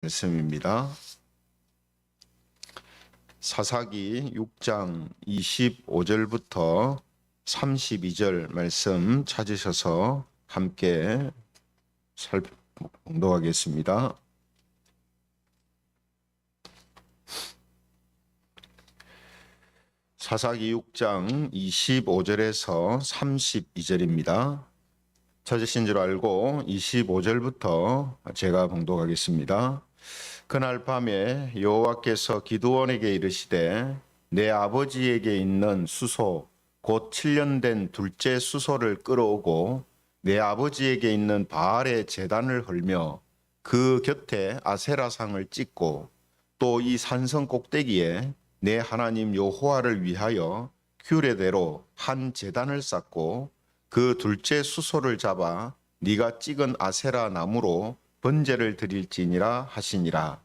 말씀입니다. 사사기 6장 25절부터 32절 말씀 찾으셔서 함께 봉독하겠습니다. 사사기 6장 25절에서 32절입니다. 찾으신 줄 알고 25절부터 제가 봉독하겠습니다. 그날 밤에 여호와께서 기드온에게 이르시되 내 아버지에게 있는 수소 곧 7년 된 둘째 수소를 끌어오고 내 아버지에게 있는 바알의 제단을 헐며 그 곁에 아세라상을 찍고 또 이 산성 꼭대기에 내 하나님 여호와를 위하여 규례대로 한 제단을 쌓고 그 둘째 수소를 잡아 네가 찍은 아세라 나무로 번제를 드릴지니라 하시니라.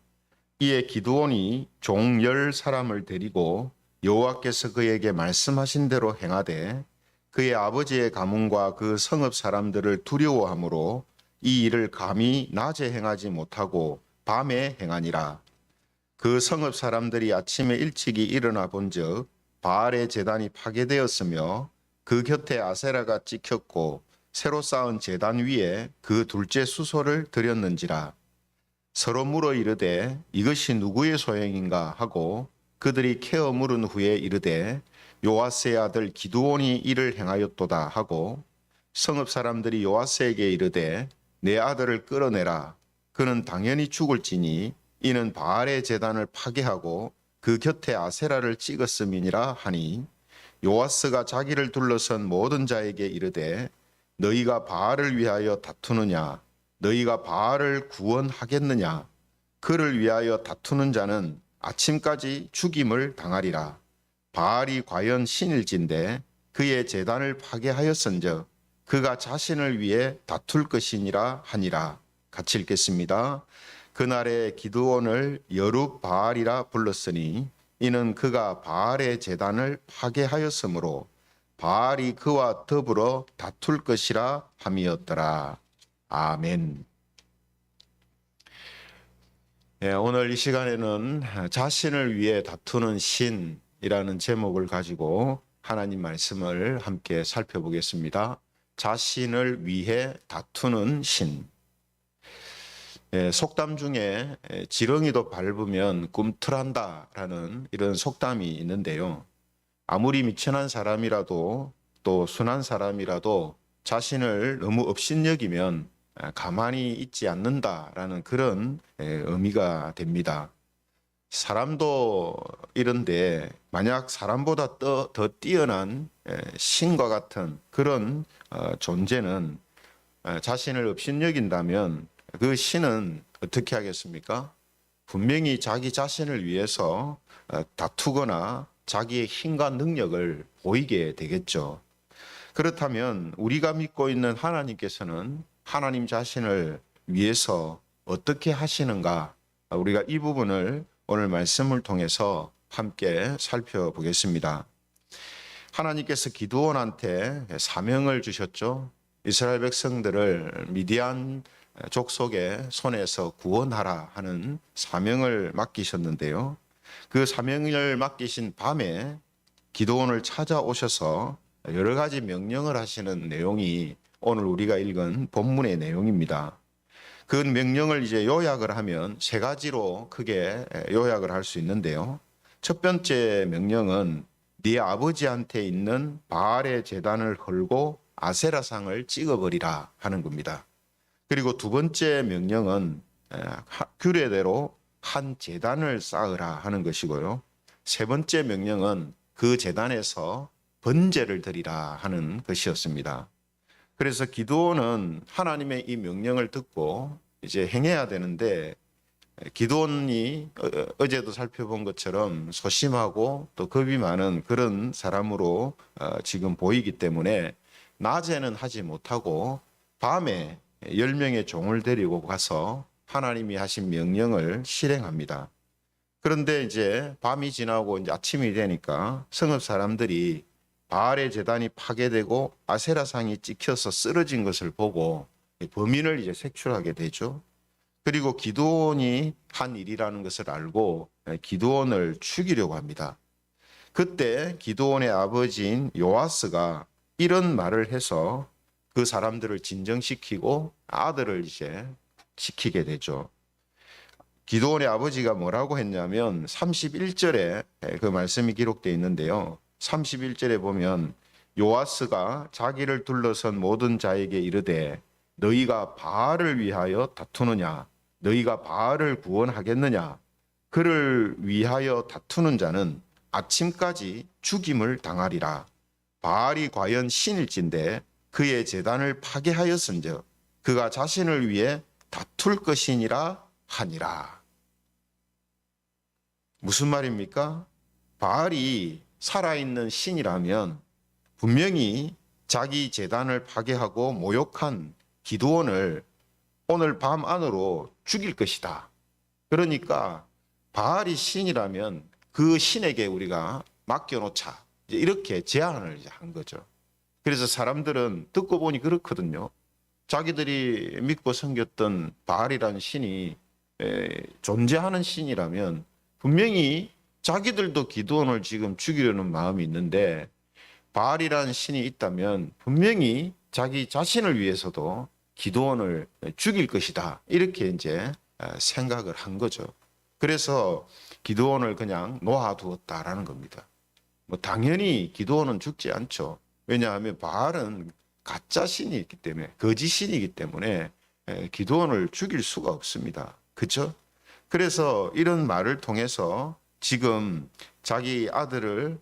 이에 기드온이 종 10사람을 데리고 여호와께서 그에게 말씀하신 대로 행하되 그의 아버지의 가문과 그 성읍 사람들을 두려워하므로 이 일을 감히 낮에 행하지 못하고 밤에 행하니라. 그 성읍 사람들이 아침에 일찍이 일어나 본즉 바알의 제단이 파괴되었으며 그 곁에 아세라가 찍혔고 새로 쌓은 제단 위에 그 둘째 수소를 드렸는지라. 서로 물어 이르되 이것이 누구의 소행인가 하고 그들이 캐어 물은 후에 이르되 요아스의 아들 기드온이 이를 행하였도다 하고 성읍 사람들이 요아스에게 이르되 내 아들을 끌어내라. 그는 당연히 죽을지니 이는 바알의 제단을 파괴하고 그 곁에 아세라를 찍었음이니라 하니 요아스가 자기를 둘러선 모든 자에게 이르되 너희가 바알을 위하여 다투느냐? 너희가 바알을 구원하겠느냐? 그를 위하여 다투는 자는 아침까지 죽임을 당하리라. 바알이 과연 신일진데 그의 제단을 파괴하였은즉 그가 자신을 위해 다툴 것이니라 하니라. 같이 읽겠습니다. 그날에 기드온을 여룹바알이라 불렀으니 이는 그가 바알의 제단을 파괴하였으므로 바알이 그와 더불어 다툴 것이라 함이었더라. 아멘. 오늘 이 시간에는 자신을 위해 다투는 신이라는 제목을 가지고 하나님 말씀을 함께 살펴보겠습니다. 자신을 위해 다투는 신. 속담 중에 지렁이도 밟으면 꿈틀한다라는 이런 속담이 있는데요. 아무리 미천한 사람이라도 또 순한 사람이라도 자신을 너무 업신여기면 가만히 있지 않는다라는 그런 의미가 됩니다. 사람도 이런데 만약 사람보다 더 뛰어난 신과 같은 그런 존재는 자신을 업신여긴다면 그 신은 어떻게 하겠습니까? 분명히 자기 자신을 위해서 다투거나 자기의 힘과 능력을 보이게 되겠죠. 그렇다면 우리가 믿고 있는 하나님께서는 하나님 자신을 위해서 어떻게 하시는가? 우리가 이 부분을 오늘 말씀을 통해서 함께 살펴보겠습니다. 하나님께서 기드온한테 사명을 주셨죠. 이스라엘 백성들을 미디안 족속의 손에서 구원하라 하는 사명을 맡기셨는데요. 그 사명을 맡기신 밤에 기드온을 찾아오셔서 여러 가지 명령을 하시는 내용이 오늘 우리가 읽은 본문의 내용입니다. 그 명령을 이제 요약을 하면 세 가지로 크게 요약을 할 수 있는데요. 첫 번째 명령은 네 아버지한테 있는 바알의 제단을 헐고 아세라상을 찍어버리라 하는 겁니다. 그리고 두 번째 명령은 규례대로 한 제단을 쌓으라 하는 것이고요. 세 번째 명령은 그 제단에서 번제를 드리라 하는 것이었습니다. 그래서 기드온은 하나님의 이 명령을 듣고 이제 행해야 되는데 기드온이 어제도 살펴본 것처럼 소심하고 또 겁이 많은 그런 사람으로 지금 보이기 때문에 낮에는 하지 못하고 밤에 10명의 종을 데리고 가서 하나님이 하신 명령을 실행합니다. 그런데 이제 밤이 지나고 이제 아침이 되니까 성읍 사람들이 바알의 제단이 파괴되고 아세라상이 찍혀서 쓰러진 것을 보고 범인을 이제 색출하게 되죠. 그리고 기드온이 한 일이라는 것을 알고 기드온을 죽이려고 합니다. 그때 기드온의 아버지인 요아스가 이런 말을 해서 그 사람들을 진정시키고 아들을 이제 시키게 되죠. 기드온의 아버지가 뭐라고 했냐면 31절에 그 말씀이 기록되어 있는데요. 31절에 보면 요아스가 자기를 둘러선 모든 자에게 이르되 너희가 바알을 위하여 다투느냐? 너희가 바알을 구원하겠느냐? 그를 위하여 다투는 자는 아침까지 죽임을 당하리라. 바알이 과연 신일진데 그의 제단을 파괴하였은즉 그가 자신을 위해 다툴 것이니라 하니라. 무슨 말입니까? 바알이 살아있는 신이라면 분명히 자기 제단을 파괴하고 모욕한 기드온을 오늘 밤 안으로 죽일 것이다. 그러니까 바알이 신이라면 그 신에게 우리가 맡겨놓자. 이렇게 제안을 한 거죠. 그래서 사람들은 듣고 보니 그렇거든요. 자기들이 믿고 섬겼던 바알이라는 신이 존재하는 신이라면 분명히 자기들도 기드온을 지금 죽이려는 마음이 있는데 바알이라는 신이 있다면 분명히 자기 자신을 위해서도 기드온을 죽일 것이다. 이렇게 이제 생각을 한 거죠. 그래서 기드온을 그냥 놓아두었다라는 겁니다. 뭐 당연히 기드온은 죽지 않죠. 왜냐하면 바알은 가짜 신이 있기 때문에, 거짓 신이기 때문에 기드온을 죽일 수가 없습니다. 그렇죠? 그래서 이런 말을 통해서 지금 자기 아들을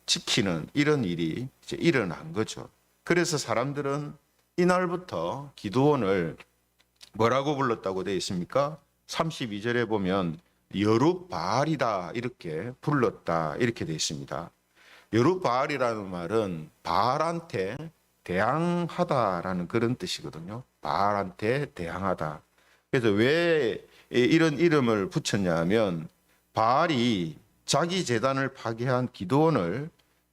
지키는 이런 일이 이제 일어난 거죠. 그래서 사람들은 이날부터 기드온을 뭐라고 불렀다고 되어 있습니까? 32절에 보면 여룻바알이다 이렇게 불렀다 이렇게 되어 있습니다. 여룻바알이라는 말은 바알한테 대항하다라는 그런 뜻이거든요. 바알한테 대항하다. 그래서 왜 이런 이름을 붙였냐 하면 바알이 자기 제단을 파괴한 기드온을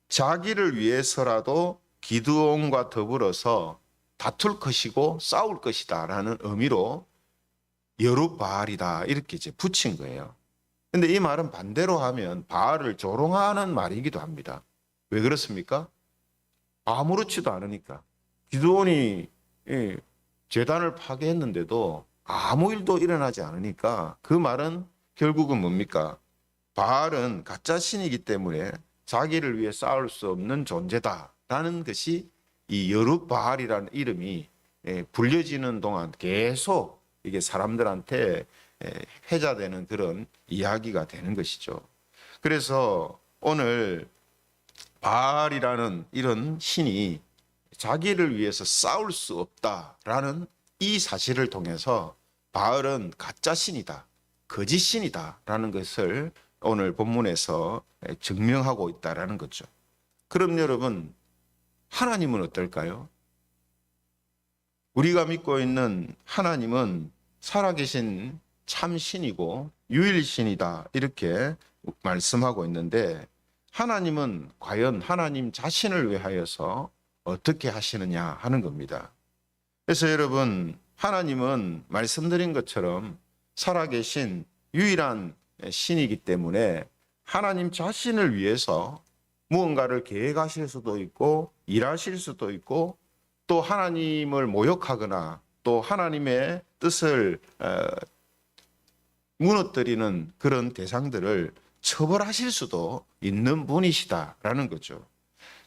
자기를 위해서라도 기드온과 더불어서 다툴 것이고 싸울 것이다 라는 의미로 여룻바알이다 이렇게 이제 붙인 거예요. 근데 이 말은 반대로 하면 바알을 조롱하는 말이기도 합니다. 왜 그렇습니까? 아무렇지도 않으니까. 기드온이 제단을 파괴했는데도 아무 일도 일어나지 않으니까 그 말은 결국은 뭡니까? 바알은 가짜 신이기 때문에 자기를 위해 싸울 수 없는 존재다라는 것이 이 여룻바알이라는 이름이 불려지는 동안 계속 이게 사람들한테 회자되는 그런 이야기가 되는 것이죠. 그래서 오늘 바알이라는 이런 신이 자기를 위해서 싸울 수 없다라는 이 사실을 통해서 바알은 가짜 신이다, 거짓 신이다라는 것을 오늘 본문에서 증명하고 있다라는 거죠. 그럼 여러분, 하나님은 어떨까요? 우리가 믿고 있는 하나님은 살아계신 참신이고 유일신이다 이렇게 말씀하고 있는데 하나님은 과연 하나님 자신을 위하여서 어떻게 하시느냐 하는 겁니다. 그래서 여러분, 하나님은 말씀드린 것처럼 살아계신 유일한 신이기 때문에 하나님 자신을 위해서 무언가를 계획하실 수도 있고 일하실 수도 있고 또 하나님을 모욕하거나 또 하나님의 뜻을 무너뜨리는 그런 대상들을 처벌하실 수도 있는 분이시다라는 거죠.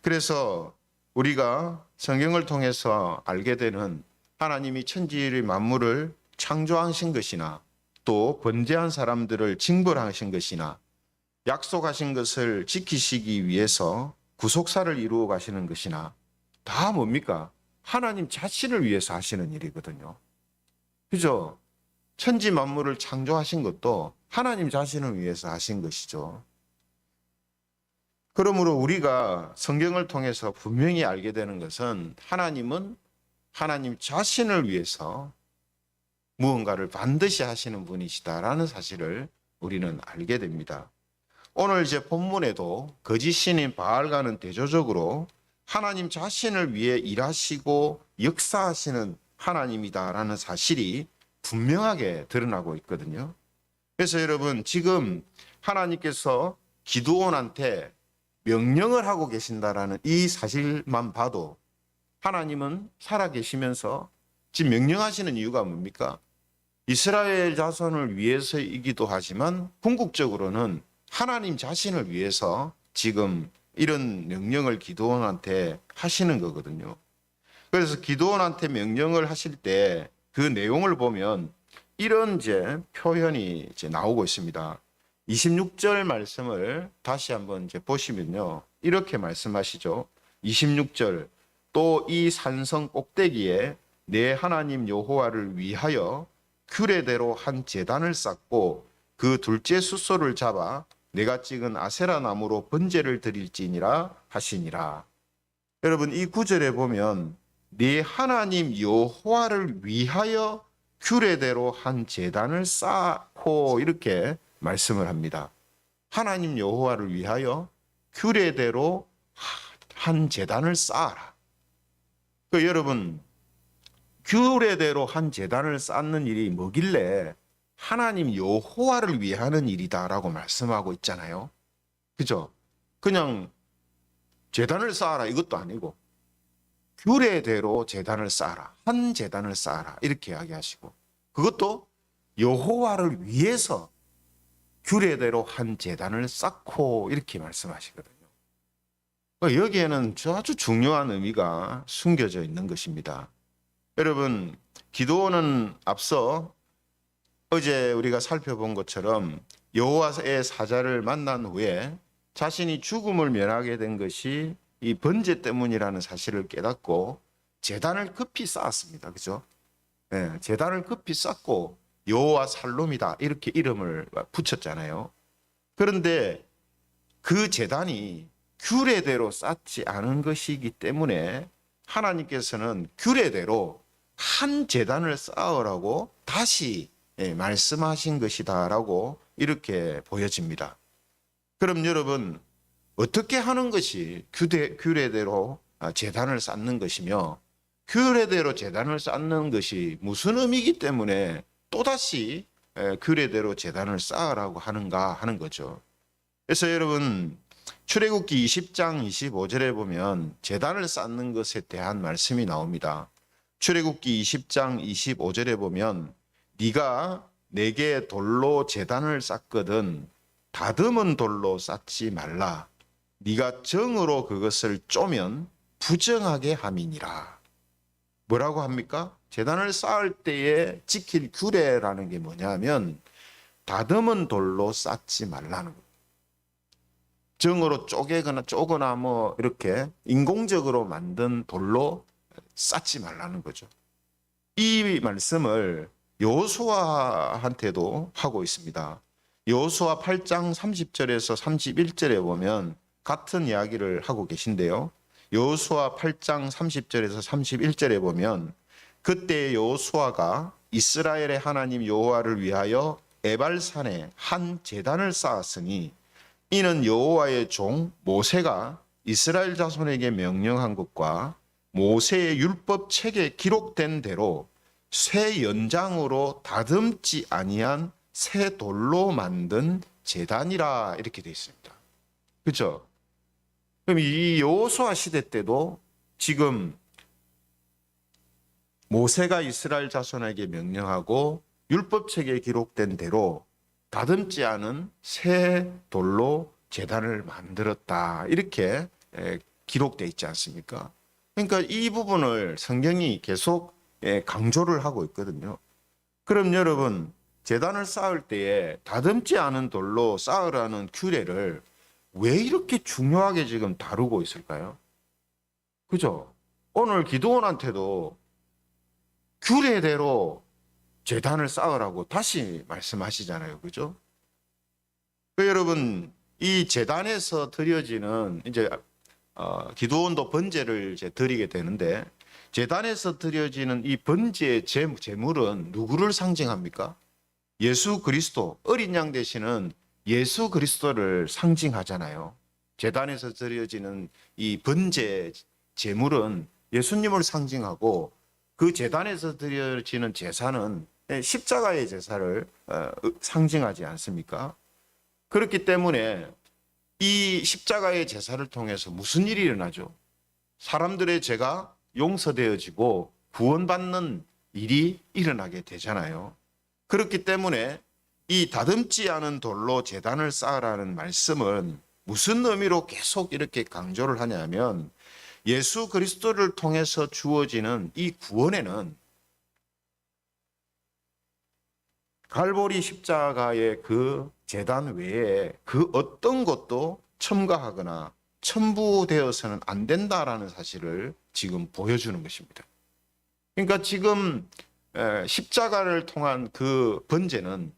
그래서 우리가 성경을 통해서 알게 되는 하나님이 천지의 만물을 창조하신 것이나 또 번제한 사람들을 징벌하신 것이나 약속하신 것을 지키시기 위해서 구속사를 이루어 가시는 것이나 다 뭡니까? 하나님 자신을 위해서 하시는 일이거든요. 그죠? 천지 만물을 창조하신 것도 하나님 자신을 위해서 하신 것이죠. 그러므로 우리가 성경을 통해서 분명히 알게 되는 것은 하나님은 하나님 자신을 위해서 무언가를 반드시 하시는 분이시다라는 사실을 우리는 알게 됩니다. 오늘 이제 본문에도 거짓 신인 바알과는 대조적으로 하나님 자신을 위해 일하시고 역사하시는 하나님이다라는 사실이 분명하게 드러나고 있거든요. 그래서 여러분 지금 하나님께서 기드온한테 명령을 하고 계신다라는 이 사실만 봐도 하나님은 살아계시면서 지금 명령하시는 이유가 뭡니까? 이스라엘 자손을 위해서이기도 하지만 궁극적으로는 하나님 자신을 위해서 지금 이런 명령을 기드온한테 하시는 거거든요. 그래서 기드온한테 명령을 하실 때 그 내용을 보면 이런 이제 표현이 이제 나오고 있습니다. 26절 말씀을 다시 한번 이제 보시면요. 이렇게 말씀하시죠. 26절 또 이 산성 꼭대기에 내 하나님 여호와를 위하여 규례대로 한 제단을 쌓고 그 둘째 숫소를 잡아 내가 찍은 아세라 나무로 번제를 드릴지니라 하시니라. 여러분 이 구절에 보면 네 하나님 여호와를 위하여 규례대로 한 제단을 쌓고 이렇게 말씀을 합니다. 하나님 여호와를 위하여 규례대로 한 제단을 쌓아라. 그 여러분 규례대로 한 제단을 쌓는 일이 뭐길래 하나님 여호와를 위하는 일이다라고 말씀하고 있잖아요. 그죠? 그냥 제단을 쌓아라 이것도 아니고 규례대로 제단을 쌓아라. 한 제단을 쌓아라. 이렇게 이야기하시고 그것도 여호와를 위해서 규례대로 한 제단을 쌓고 이렇게 말씀하시거든요. 여기에는 아주 중요한 의미가 숨겨져 있는 것입니다. 여러분, 기드온은 앞서 어제 우리가 살펴본 것처럼 여호와의 사자를 만난 후에 자신이 죽음을 면하게 된 것이 이 번제 때문이라는 사실을 깨닫고 제단을 급히 쌓았습니다. 그죠? 네, 제단을 급히 쌓고 여호와 살롬이다 이렇게 이름을 붙였잖아요. 그런데 그 제단이 규례대로 쌓지 않은 것이기 때문에 하나님께서는 규례대로 한 제단을 쌓으라고 다시 말씀하신 것이다라고 이렇게 보여집니다. 그럼 여러분 어떻게 하는 것이 규례대로 제단을 쌓는 것이며 규례대로 제단을 쌓는 것이 무슨 의미이기 때문에 또다시 규례대로 제단을 쌓으라고 하는가 하는 거죠. 그래서 여러분 출애굽기 20장 25절에 보면 제단을 쌓는 것에 대한 말씀이 나옵니다. 출애굽기 20장 25절에 보면 네가 내게 돌로 제단을 쌓거든 다듬은 돌로 쌓지 말라. 네가 정으로 그것을 쪼면 부정하게 함이니라. 뭐라고 합니까? 제단을 쌓을 때에 지킬 규례라는 게 뭐냐면 다듬은 돌로 쌓지 말라는 거예요. 정으로 쪼거나 뭐 이렇게 인공적으로 만든 돌로 쌓지 말라는 거죠. 이 말씀을 여호수아한테도 하고 있습니다. 여호수아 8장 30절에서 31절에 보면 같은 이야기를 하고 계신데요. 여호수아 8장 30절에서 31절에 보면 그때 여호수아가 이스라엘의 하나님 여호와를 위하여 에발산에 한 제단을 쌓았으니 이는 여호와의 종 모세가 이스라엘 자손에게 명령한 것과 모세의 율법 책에 기록된 대로 새 연장으로 다듬지 아니한 새 돌로 만든 제단이라 이렇게 되어 있습니다. 그렇죠? 그럼 이 여호수아 시대 때도 지금 모세가 이스라엘 자손에게 명령하고 율법책에 기록된 대로 다듬지 않은 새 돌로 제단을 만들었다 이렇게 기록되어 있지 않습니까? 그러니까 이 부분을 성경이 계속 강조를 하고 있거든요. 그럼 여러분 제단을 쌓을 때에 다듬지 않은 돌로 쌓으라는 규례를 왜 이렇게 중요하게 지금 다루고 있을까요? 그죠? 오늘 기드온한테도 규례대로 제단을 쌓으라고 다시 말씀하시잖아요. 그죠? 여러분, 이 제단에서 드려지는 이제 기드온도 번제를 이제 드리게 되는데 제단에서 드려지는 이 번제의 제물은 누구를 상징합니까? 예수 그리스도, 어린 양 되시는 예수 그리스도를 상징하잖아요. 제단에서 드려지는 이 번제 제물은 예수님을 상징하고 그 제단에서 드려지는 제사는 십자가의 제사를 상징하지 않습니까? 그렇기 때문에 이 십자가의 제사를 통해서 무슨 일이 일어나죠? 사람들의 죄가 용서되어지고 구원받는 일이 일어나게 되잖아요. 그렇기 때문에 이 다듬지 않은 돌로 제단을 쌓으라는 말씀은 무슨 의미로 계속 이렇게 강조를 하냐면 예수 그리스도를 통해서 주어지는 이 구원에는 갈보리 십자가의 그 제단 외에 그 어떤 것도 첨가하거나 첨부되어서는 안 된다라는 사실을 지금 보여주는 것입니다. 그러니까 지금 십자가를 통한 그 번제는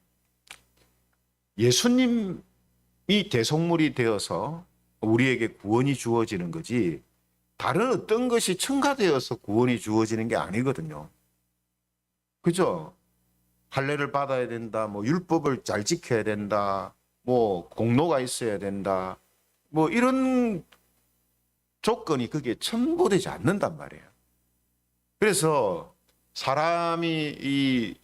예수님이 대속물이 되어서 우리에게 구원이 주어지는 거지 다른 어떤 것이 첨가되어서 구원이 주어지는 게 아니거든요. 그죠? 할례를 받아야 된다, 뭐 율법을 잘 지켜야 된다, 뭐 공로가 있어야 된다, 뭐 이런 조건이 그게 첨부되지 않는단 말이에요. 그래서 사람이 이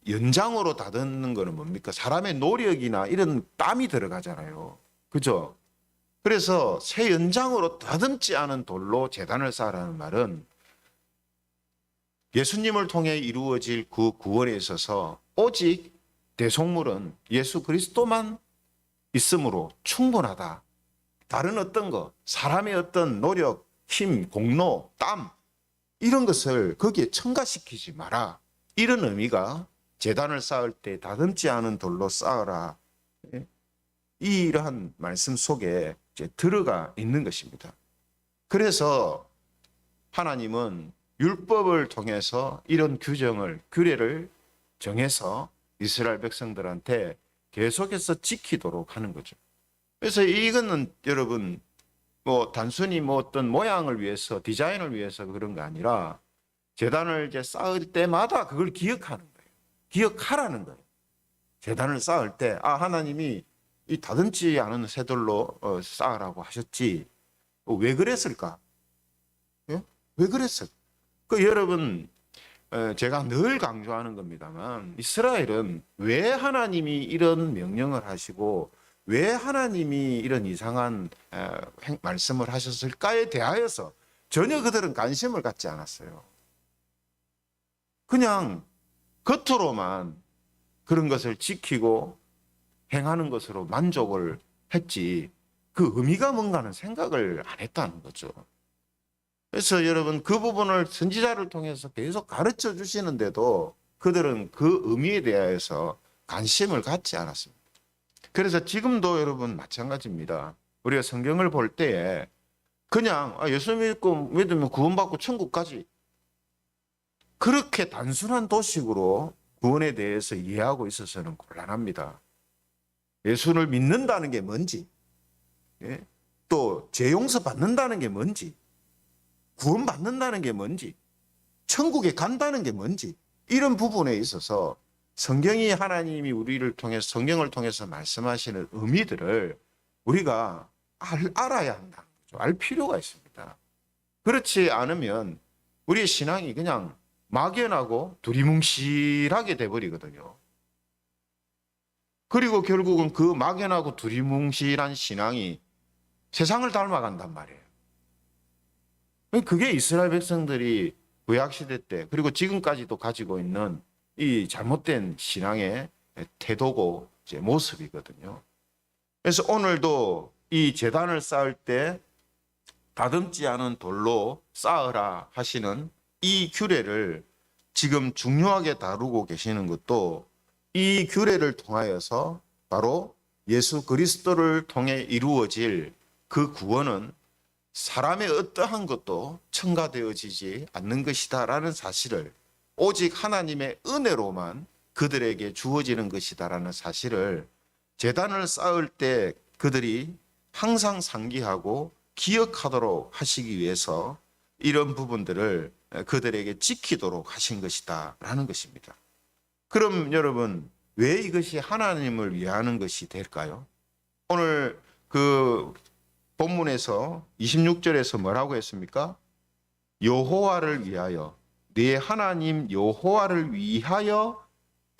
연장으로 다듬는 거는 뭡니까? 사람의 노력이나 이런 땀이 들어가잖아요. 그죠? 그래서 새 연장으로 다듬지 않은 돌로 제단을 쌓으라는 말은 예수님을 통해 이루어질 그 구원에 있어서 오직 대속물은 예수 그리스도만 있으므로 충분하다. 다른 어떤 것, 사람의 어떤 노력, 힘, 공로, 땀 이런 것을 거기에 첨가시키지 마라. 이런 의미가 제단을 쌓을 때 다듬지 않은 돌로 쌓으라. 이러한 말씀 속에 이제 들어가 있는 것입니다. 그래서 하나님은 율법을 통해서 이런 규례를 정해서 이스라엘 백성들한테 계속해서 지키도록 하는 거죠. 그래서 이거는 여러분 뭐 단순히 뭐 어떤 모양을 위해서 디자인을 위해서 그런 게 아니라 제단을 이제 쌓을 때마다 그걸 기억하는 거예요. 기억하라는 거예요. 제단을 쌓을 때 하나님이 이 다듬지 않은 새돌로 쌓으라고 하셨지 왜 그랬을까? 예? 왜 그랬을까? 여러분 제가 늘 강조하는 겁니다만 이스라엘은 왜 하나님이 이런 명령을 하시고 왜 하나님이 이런 이상한 말씀을 하셨을까에 대하여서 전혀 그들은 관심을 갖지 않았어요. 그냥 겉으로만 그런 것을 지키고 행하는 것으로 만족을 했지 그 의미가 뭔가는 생각을 안 했다는 거죠. 그래서 여러분 그 부분을 선지자를 통해서 계속 가르쳐 주시는데도 그들은 그 의미에 대해서 관심을 갖지 않았습니다. 그래서 지금도 여러분 마찬가지입니다. 우리가 성경을 볼 때에 그냥 예수 믿으면 구원받고 천국 가지 그렇게 단순한 도식으로 구원에 대해서 이해하고 있어서는 곤란합니다. 예수를 믿는다는 게 뭔지 또 죄 용서 받는다는 게 뭔지 구원받는다는 게 뭔지 천국에 간다는 게 뭔지 이런 부분에 있어서 성경이 하나님이 우리를 통해서 성경을 통해서 말씀하시는 의미들을 우리가 알아야 한다는 거죠. 알 필요가 있습니다. 그렇지 않으면 우리의 신앙이 그냥 막연하고 두리뭉실하게 돼버리거든요. 그리고 결국은 그 막연하고 두리뭉실한 신앙이 세상을 닮아간단 말이에요. 그게 이스라엘 백성들이 구약시대 때 그리고 지금까지도 가지고 있는 이 잘못된 신앙의 태도고 이제 모습이거든요. 그래서 오늘도 이 제단을 쌓을 때 다듬지 않은 돌로 쌓으라 하시는 이 규례를 지금 중요하게 다루고 계시는 것도 이 규례를 통하여서 바로 예수 그리스도를 통해 이루어질 그 구원은 사람의 어떠한 것도 첨가되어지지 않는 것이다라는 사실을 오직 하나님의 은혜로만 그들에게 주어지는 것이다라는 사실을 제단을 쌓을 때 그들이 항상 상기하고 기억하도록 하시기 위해서 이런 부분들을 그들에게 지키도록 하신 것이다라는 것입니다. 그럼 여러분 왜 이것이 하나님을 위하는 것이 될까요? 오늘 그 본문에서 26절에서 뭐라고 했습니까? 여호와를 위하여 네 하나님 여호와를 위하여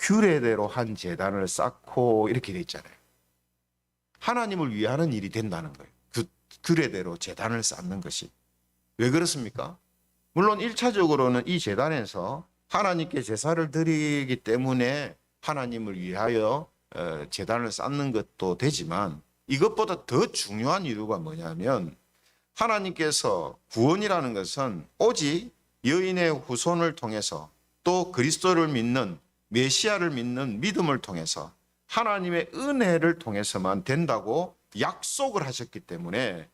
규례대로 한 제단을 쌓고 이렇게 돼 있잖아요. 하나님을 위하는 일이 된다는 거예요. 그 규례대로 제단을 쌓는 것이. 왜 그렇습니까? 물론 1차적으로는 이 제단에서 하나님께 제사를 드리기 때문에 하나님을 위하여 제단을 쌓는 것도 되지만, 이것보다 더 중요한 이유가 뭐냐면, 하나님께서 구원이라는 것은 오직 여인의 후손을 통해서, 또 그리스도를 믿는, 메시아를 믿는 믿음을 통해서, 하나님의 은혜를 통해서만 된다고 약속을 하셨기 때문에,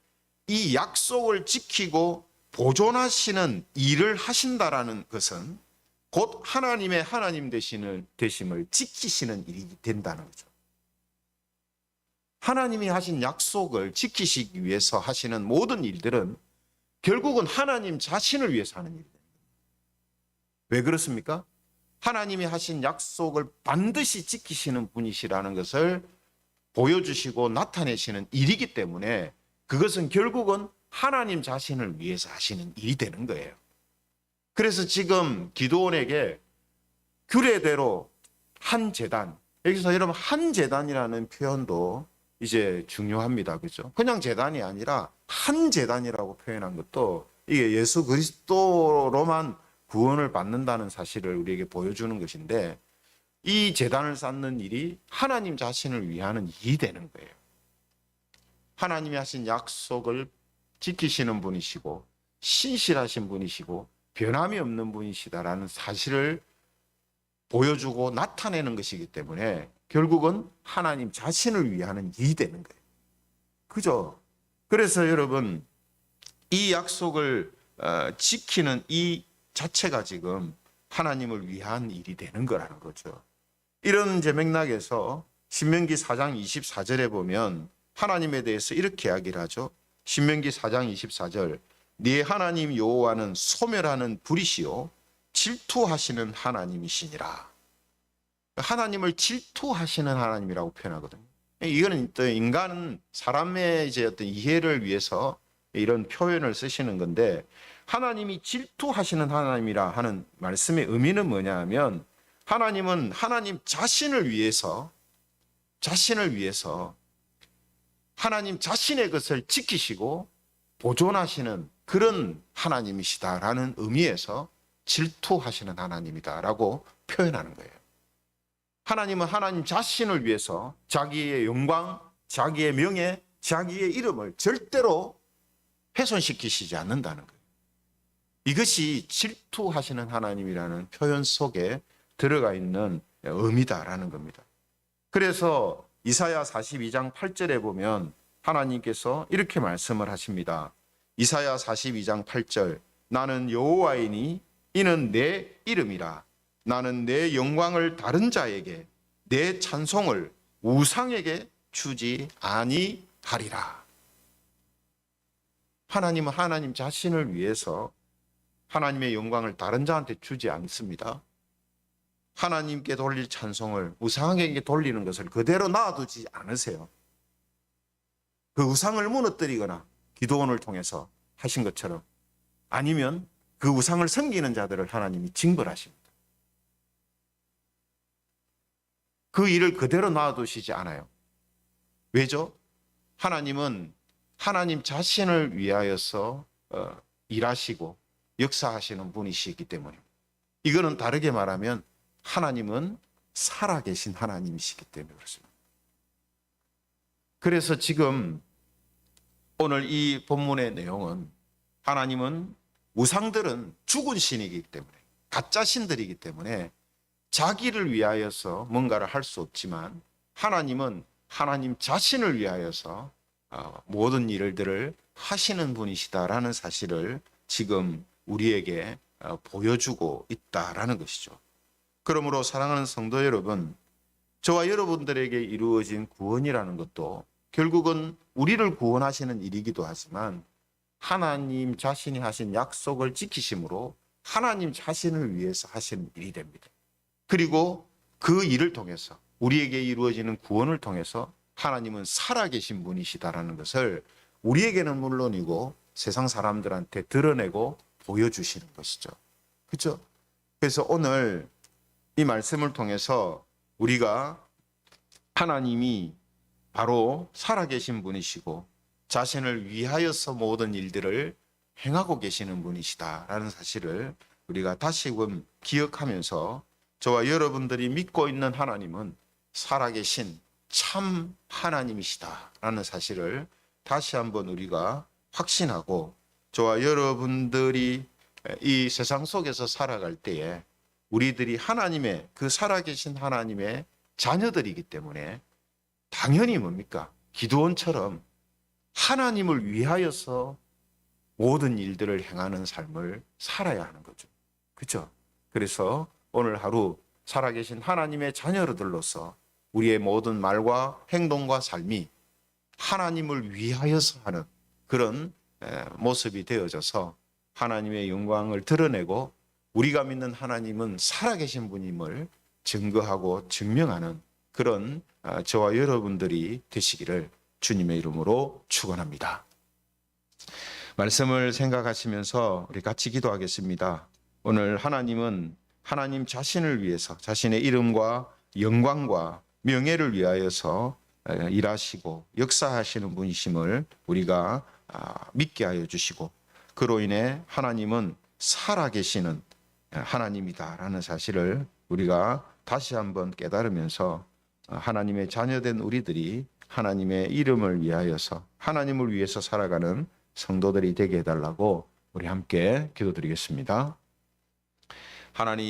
이 약속을 지키고 보존하시는 일을 하신다라는 것은 곧 하나님의 하나님 되심을 지키시는 일이 된다는 거죠. 하나님이 하신 약속을 지키시기 위해서 하시는 모든 일들은 결국은 하나님 자신을 위해서 하는 일입니다. 왜 그렇습니까? 하나님이 하신 약속을 반드시 지키시는 분이시라는 것을 보여주시고 나타내시는 일이기 때문에, 그것은 결국은 하나님 자신을 위해서 하시는 일이 되는 거예요. 그래서 지금 기드온에게 규례대로 한 제단, 여기서 여러분 한 제단이라는 표현도 이제 중요합니다. 그죠? 그냥 제단이 아니라 한 제단이라고 표현한 것도 이게 예수 그리스도로만 구원을 받는다는 사실을 우리에게 보여주는 것인데, 이 제단을 쌓는 일이 하나님 자신을 위하는 일이 되는 거예요. 하나님이 하신 약속을 지키시는 분이시고 신실하신 분이시고 변함이 없는 분이시다라는 사실을 보여주고 나타내는 것이기 때문에 결국은 하나님 자신을 위하는 일이 되는 거예요. 그죠? 그래서 여러분, 이 약속을 지키는 이 자체가 지금 하나님을 위한 일이 되는 거라는 거죠. 이런 맥락에서 신명기 4장 24절에 보면 하나님에 대해서 이렇게 이야기를 하죠. 신명기 4장 24절, 네 하나님 여호와는 소멸하는 불이시요 질투하시는 하나님이시니라. 하나님을 질투하시는 하나님이라고 표현하거든요. 이거는 또 인간 사람의 이제 어떤 이해를 위해서 이런 표현을 쓰시는 건데, 하나님이 질투하시는 하나님이라 하는 말씀의 의미는 뭐냐면, 하나님은 하나님 자신을 위해서 하나님 자신의 것을 지키시고 보존하시는 그런 하나님이시다라는 의미에서 질투하시는 하나님이다라고 표현하는 거예요. 하나님은 하나님 자신을 위해서 자기의 영광, 자기의 명예, 자기의 이름을 절대로 훼손시키시지 않는다는 거예요. 이것이 질투하시는 하나님이라는 표현 속에 들어가 있는 의미다라는 겁니다. 그래서 이사야 42장 8절에 보면 하나님께서 이렇게 말씀을 하십니다. 이사야 42장 8절, 나는 여호와이니 이는 내 이름이라. 나는 내 영광을 다른 자에게, 내 찬송을 우상에게 주지 아니하리라. 하나님은 하나님 자신을 위해서 하나님의 영광을 다른 자한테 주지 않습니다. 하나님께 돌릴 찬송을 우상에게 돌리는 것을 그대로 놔두지 않으세요. 그 우상을 무너뜨리거나 기도원을 통해서 하신 것처럼, 아니면 그 우상을 섬기는 자들을 하나님이 징벌하십니다. 그 일을 그대로 놔두시지 않아요. 왜죠? 하나님은 하나님 자신을 위하여서 일하시고 역사하시는 분이시기 때문입니다. 이거는 다르게 말하면 하나님은 살아계신 하나님이시기 때문에 그렇습니다. 그래서 지금 오늘 이 본문의 내용은, 하나님은 우상들은 죽은 신이기 때문에, 가짜 신들이기 때문에 자기를 위하여서 뭔가를 할 수 없지만, 하나님은 하나님 자신을 위하여서 모든 일들을 하시는 분이시다라는 사실을 지금 우리에게 보여주고 있다라는 것이죠. 그러므로 사랑하는 성도 여러분, 저와 여러분들에게 이루어진 구원이라는 것도 결국은 우리를 구원하시는 일이기도 하지만, 하나님 자신이 하신 약속을 지키심으로 하나님 자신을 위해서 하시는 일이 됩니다. 그리고 그 일을 통해서, 우리에게 이루어지는 구원을 통해서 하나님은 살아계신 분이시다라는 것을 우리에게는 물론이고 세상 사람들한테 드러내고 보여주시는 것이죠. 그렇죠? 그래서 오늘 이 말씀을 통해서 우리가 하나님이 바로 살아계신 분이시고 자신을 위하여서 모든 일들을 행하고 계시는 분이시다라는 사실을 우리가 다시금 기억하면서 저와 여러분들이 믿고 있는 하나님은 살아계신 참 하나님이시다라는 사실을 다시 한번 우리가 확신하고 저와 여러분들이 이 세상 속에서 살아갈 때에 우리들이 하나님의 그 살아계신 하나님의 자녀들이기 때문에 당연히 뭡니까? 기드온처럼 하나님을 위하여서 모든 일들을 행하는 삶을 살아야 하는 거죠. 그렇죠? 그래서 오늘 하루 살아계신 하나님의 자녀들로서 우리의 모든 말과 행동과 삶이 하나님을 위하여서 하는 그런 모습이 되어져서 하나님의 영광을 드러내고 우리가 믿는 하나님은 살아계신 분임을 증거하고 증명하는 그런 저와 여러분들이 되시기를 주님의 이름으로 축원합니다. 말씀을 생각하시면서 우리 같이 기도하겠습니다. 오늘 하나님은 하나님 자신을 위해서 자신의 이름과 영광과 명예를 위하여서 일하시고 역사하시는 분이심을 우리가 믿게 하여 주시고 그로 인해 하나님은 살아계시는 하나님이다라는 사실을 우리가 다시 한번 깨달으면서 하나님의 자녀된 우리들이 하나님의 이름을 위하여서 하나님을 위해서 살아가는 성도들이 되게 해달라고 우리 함께 기도드리겠습니다. 하나님